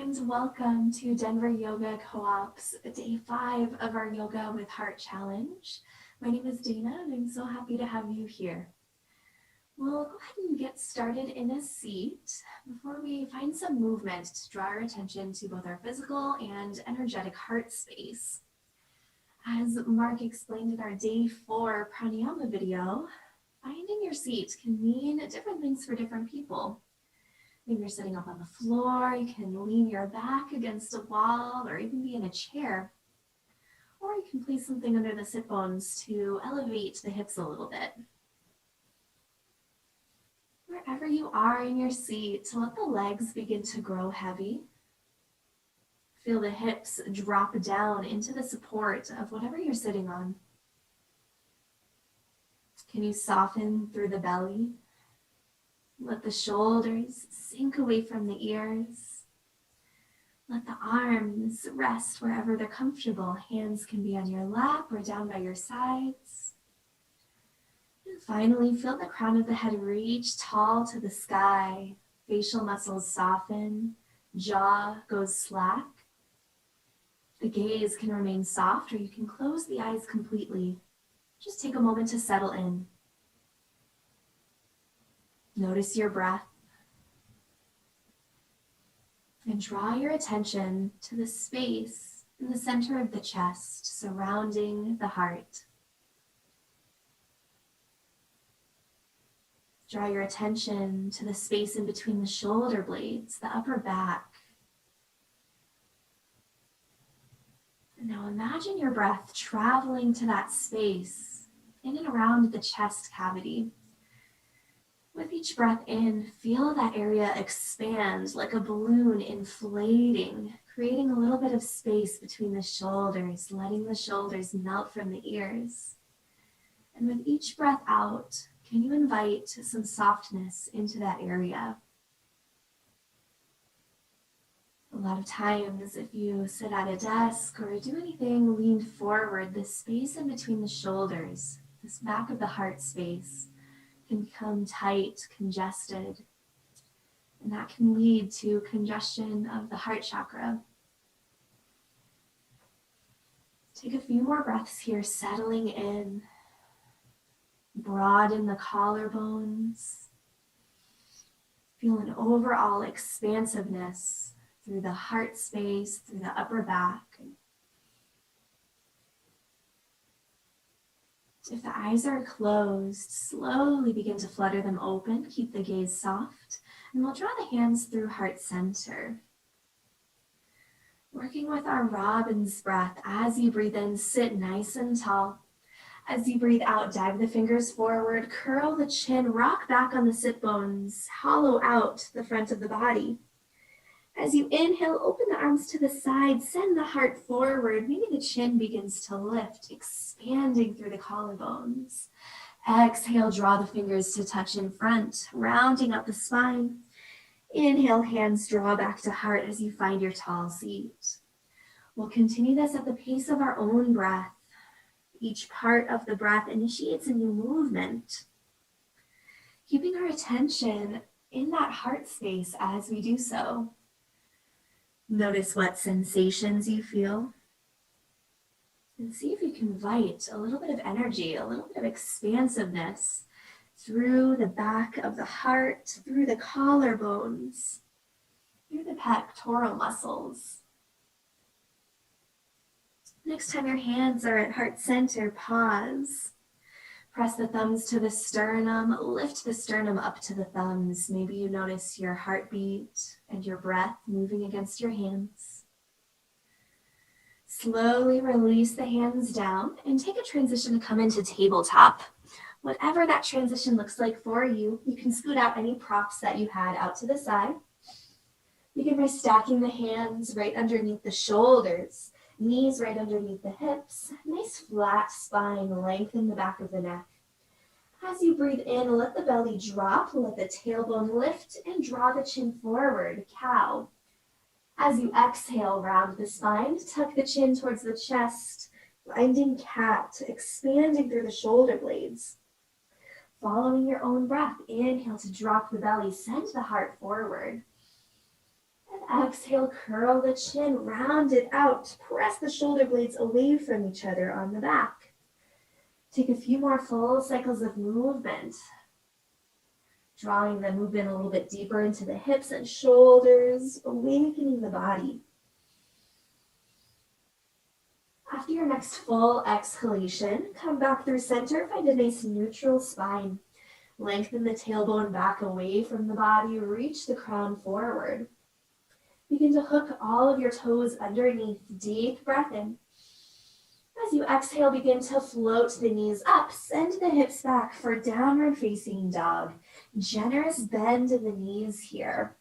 and welcome to Denver Yoga Co-op's Day 5 of our Yoga with Heart Challenge. My name is Dana and I'm so happy to have you here. We'll go ahead and get started in a seat before we find some movement to draw our attention to both our physical and energetic heart space. As Mark explained in our Day 4 pranayama video, finding your seat can mean different things for different people. Maybe you're sitting up on the floor, you can lean your back against a wall or even be in a chair. Or you can place something under the sit bones to elevate the hips a little bit. Wherever you are in your seat, let the legs begin to grow heavy. Feel the hips drop down into the support of whatever you're sitting on. Can you soften through the belly? Let the shoulders sink away from the ears. Let the arms rest wherever they're comfortable. Hands can be on your lap or down by your sides. And finally, feel the crown of the head reach tall to the sky. Facial muscles soften. Jaw goes slack. The gaze can remain soft, or you can close the eyes completely. Just take a moment to settle in. Notice your breath and draw your attention to the space in the center of the chest surrounding the heart. Draw your attention to the space in between the shoulder blades, the upper back. And now imagine your breath traveling to that space in and around the chest cavity. With each breath in, feel that area expand like a balloon inflating, creating a little bit of space between the shoulders, letting the shoulders melt from the ears. And with each breath out, can you invite some softness into that area? A lot of times, if you sit at a desk or do anything leaned forward, the space in between the shoulders, this back of the heart space, can become tight, congested, and that can lead to congestion of the heart chakra. Take a few more breaths here, settling in. Broaden the collarbones. Feel an overall expansiveness through the heart space, through the upper back. If the eyes are closed, slowly begin to flutter them open. Keep the gaze soft. And we'll draw the hands through heart center. Working with our robin's breath. As you breathe in, sit nice and tall. As you breathe out, dive the fingers forward, curl the chin, rock back on the sit bones, hollow out the front of the body. As you inhale, open the arms to the side, send the heart forward. Maybe the chin begins to lift, expanding through the collarbones. Exhale, draw the fingers to touch in front, rounding up the spine. Inhale, hands draw back to heart as you find your tall seat. We'll continue this at the pace of our own breath. Each part of the breath initiates a new movement. Keeping our attention in that heart space as we do so. Notice what sensations you feel. And see if you can invite a little bit of energy, a little bit of expansiveness through the back of the heart, through the collarbones, through the pectoral muscles. Next time your hands are at heart center, pause. Press the thumbs to the sternum, lift the sternum up to the thumbs. Maybe you notice your heartbeat and your breath moving against your hands. Slowly release the hands down and take a transition to come into tabletop. Whatever that transition looks like for you, you can scoot out any props that you had out to the side. Begin by stacking the hands right underneath the shoulders. Knees right underneath the hips. Nice flat spine, lengthen the back of the neck. As you breathe in, let the belly drop, let the tailbone lift, and draw the chin forward, cow. As you exhale, round the spine, tuck the chin towards the chest, finding cat, expanding through the shoulder blades. Following your own breath, inhale to drop the belly, send the heart forward. And exhale, curl the chin, round it out. Press the shoulder blades away from each other on the back. Take a few more full cycles of movement. Drawing the movement a little bit deeper into the hips and shoulders, awakening the body. After your next full exhalation, come back through center, find a nice neutral spine. Lengthen the tailbone back away from the body, reach the crown forward. Begin to hook all of your toes underneath, deep breath in. As you exhale, begin to float the knees up, send the hips back for downward facing dog. Generous bend in the knees here.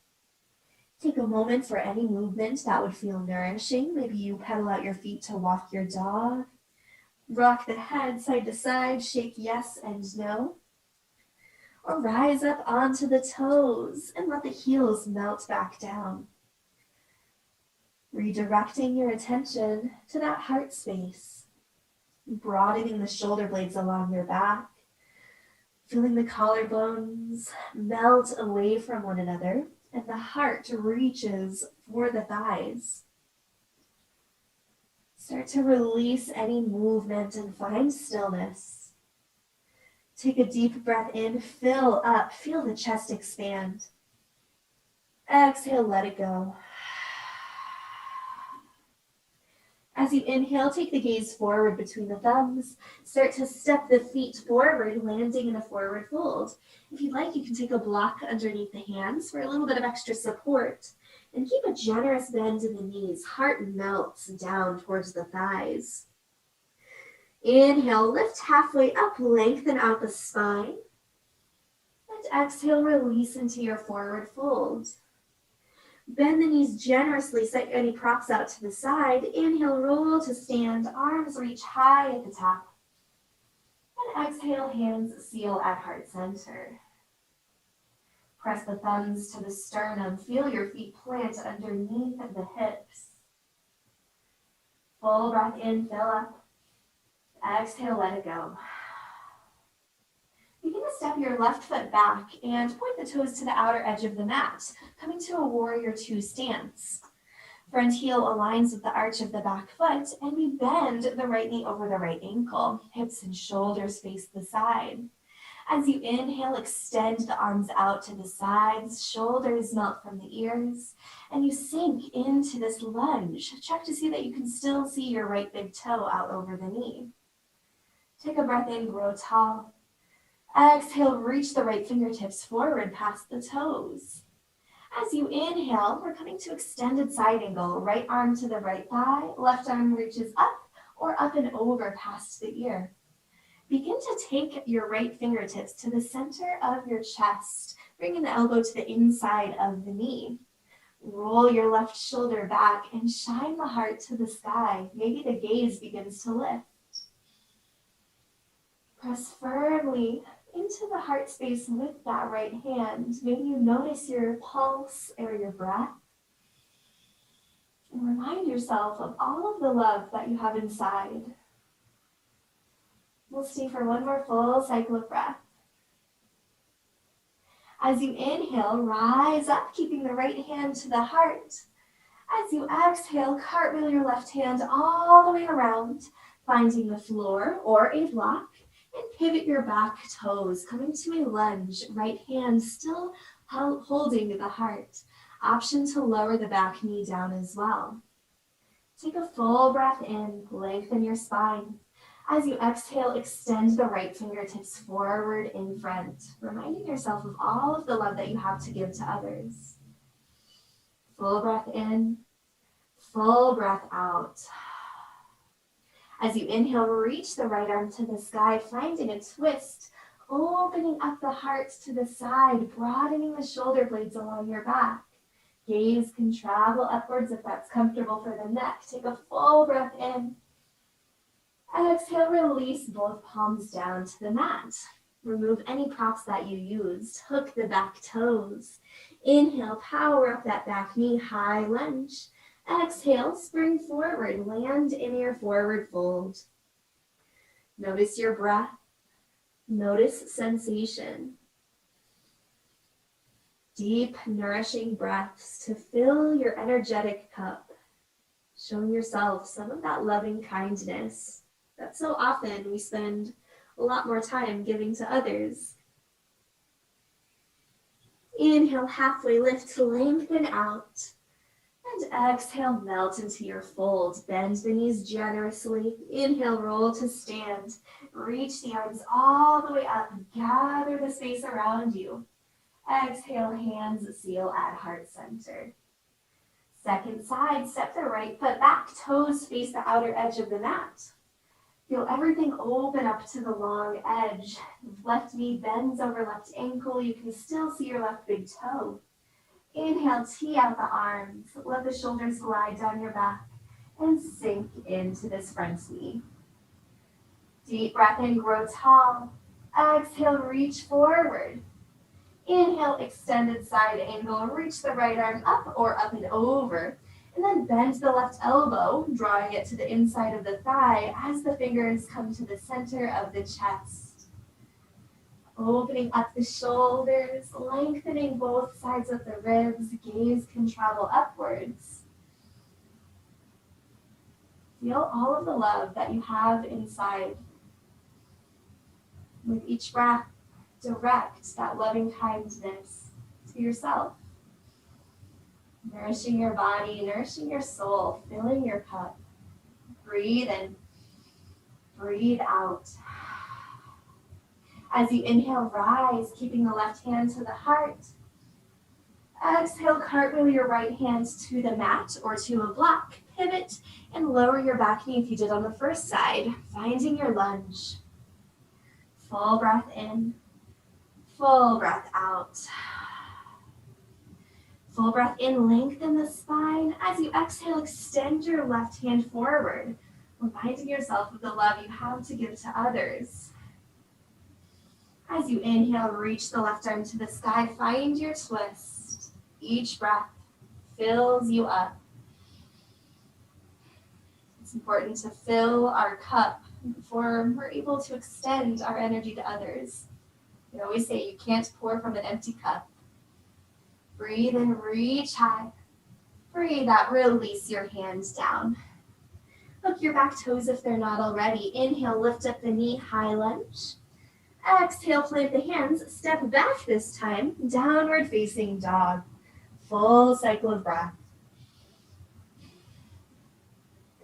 Take a moment for any movement that would feel nourishing. Maybe you pedal out your feet to walk your dog. Rock the head side to side, shake yes and no. Or rise up onto the toes and let the heels melt back down. Redirecting your attention to that heart space. Broadening the shoulder blades along your back. Feeling the collarbones melt away from one another. And the heart reaches for the thighs. Start to release any movement and find stillness. Take a deep breath in, fill up, feel the chest expand. Exhale, let it go. As you inhale, take the gaze forward between the thumbs. Start to step the feet forward, landing in a forward fold. If you'd like, you can take a block underneath the hands for a little bit of extra support. And keep a generous bend in the knees. Heart melts down towards the thighs. Inhale, lift halfway up, lengthen out the spine. And exhale, release into your forward fold. Bend the knees generously, set any props out to the side. Inhale, roll to stand, arms reach high at the top. And exhale, hands seal at heart center. Press the thumbs to the sternum, feel your feet plant underneath the hips. Full breath in, fill up. Exhale, let it go. Begin to step your left foot back and point the toes to the outer edge of the mat, coming to a warrior two stance. Front heel aligns with the arch of the back foot, and we bend the right knee over the right ankle. Hips and shoulders face the side. As you inhale, extend the arms out to the sides, shoulders melt from the ears, and you sink into this lunge. Check to see that you can still see your right big toe out over the knee. Take a breath in, grow tall. Exhale, reach the right fingertips forward past the toes. As you inhale, we're coming to extended side angle. Right arm to the right thigh, left arm reaches up or up and over past the ear. Begin to take your right fingertips to the center of your chest, bringing the elbow to the inside of the knee. Roll your left shoulder back and shine the heart to the sky. Maybe the gaze begins to lift. Press firmly into the heart space with that right hand. Maybe you notice your pulse or your breath. And remind yourself of all of the love that you have inside. We'll stay for one more full cycle of breath. As you inhale, rise up, keeping the right hand to the heart. As you exhale, cartwheel your left hand all the way around, finding the floor or a block. And pivot your back toes, coming to a lunge, right hand still holding the heart. Option to lower the back knee down as well. Take a full breath in, lengthen your spine. As you exhale, extend the right fingertips forward in front, reminding yourself of all of the love that you have to give to others. Full breath in, full breath out. As you inhale, reach the right arm to the sky, finding a twist, opening up the heart to the side, broadening the shoulder blades along your back. Gaze can travel upwards if that's comfortable for the neck. Take a full breath in. Exhale, release both palms down to the mat. Remove any props that you used. Hook the back toes. Inhale, power up that back knee, high lunge. Exhale, spring forward, land in your forward fold. Notice your breath. Notice sensation. Deep, nourishing breaths to fill your energetic cup, showing yourself some of that loving kindness that so often we spend a lot more time giving to others. Inhale, halfway lift, lengthen out. And exhale, melt into your fold. Bend the knees generously. Inhale, roll to stand. Reach the arms all the way up. Gather the space around you. Exhale, hands seal at heart center. Second side, step the right foot back. Toes face the outer edge of the mat. Feel everything open up to the long edge. Left knee bends over left ankle. You can still see your left big toe. Inhale, tee out the arms. Let the shoulders glide down your back and sink into this front knee. Deep breath in, grow tall. Exhale, reach forward. Inhale, extended side angle. Reach the right arm up or up and over. And then bend the left elbow, drawing it to the inside of the thigh as the fingers come to the center of the chest. Opening up the shoulders, lengthening both sides of the ribs. Gaze can travel upwards. Feel all of the love that you have inside. With each breath, direct that loving kindness to yourself. Nourishing your body, nourishing your soul, filling your cup. Breathe in, breathe out. As you inhale, rise, keeping the left hand to the heart. Exhale, cartwheel your right hand to the mat or to a block. Pivot and lower your back knee if you did on the first side, finding your lunge. Full breath in, full breath out. Full breath in, lengthen the spine. As you exhale, extend your left hand forward, reminding yourself of the love you have to give to others. As you inhale, reach the left arm to the sky, find your twist. Each breath fills you up. It's important to fill our cup before we're able to extend our energy to others. We always say you can't pour from an empty cup. Breathe in, reach high. Breathe out, release your hands down. Hook your back toes if they're not already. Inhale, lift up the knee, high lunge. Exhale, plant the hands, step back this time, downward facing dog. Full cycle of breath.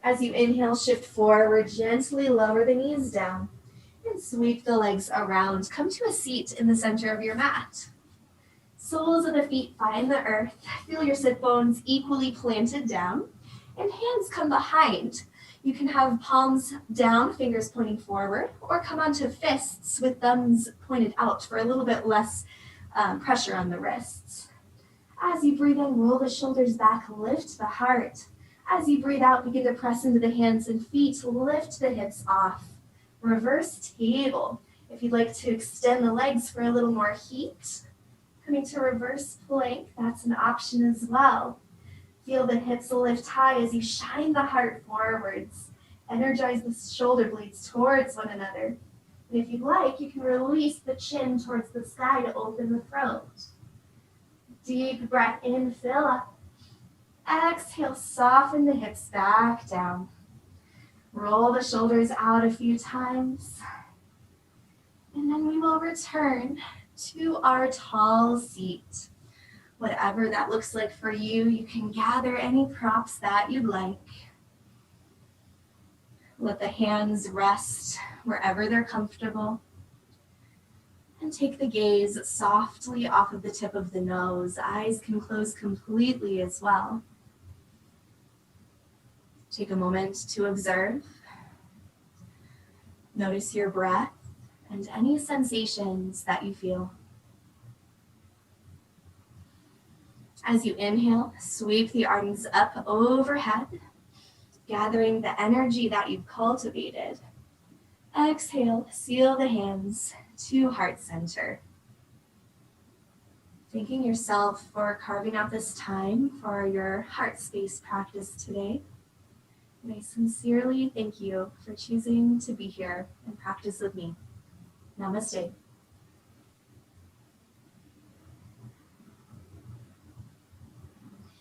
As you inhale, shift forward, gently lower the knees down and sweep the legs around. Come to a seat in the center of your mat. Soles of the feet find the earth. Feel your sit bones equally planted down and hands come behind. You can have palms down, fingers pointing forward, or come onto fists with thumbs pointed out for a little bit less pressure on the wrists. As you breathe in, roll the shoulders back, lift the heart. As you breathe out, begin to press into the hands and feet, lift the hips off. Reverse table. If you'd like to extend the legs for a little more heat, coming to reverse plank, that's an option as well. Feel the hips lift high as you shine the heart forwards. Energize the shoulder blades towards one another. And if you'd like, you can release the chin towards the sky to open the throat. Deep breath in, fill up. Exhale, soften the hips back down. Roll the shoulders out a few times. And then we will return to our tall seat. Whatever that looks like for you, you can gather any props that you'd like. Let the hands rest wherever they're comfortable. And take the gaze softly off of the tip of the nose. Eyes can close completely as well. Take a moment to observe. Notice your breath and any sensations that you feel. As you inhale, sweep the arms up overhead, gathering the energy that you've cultivated. Exhale, seal the hands to heart center. Thanking yourself for carving out this time for your heart space practice today. And I sincerely thank you for choosing to be here and practice with me. Namaste.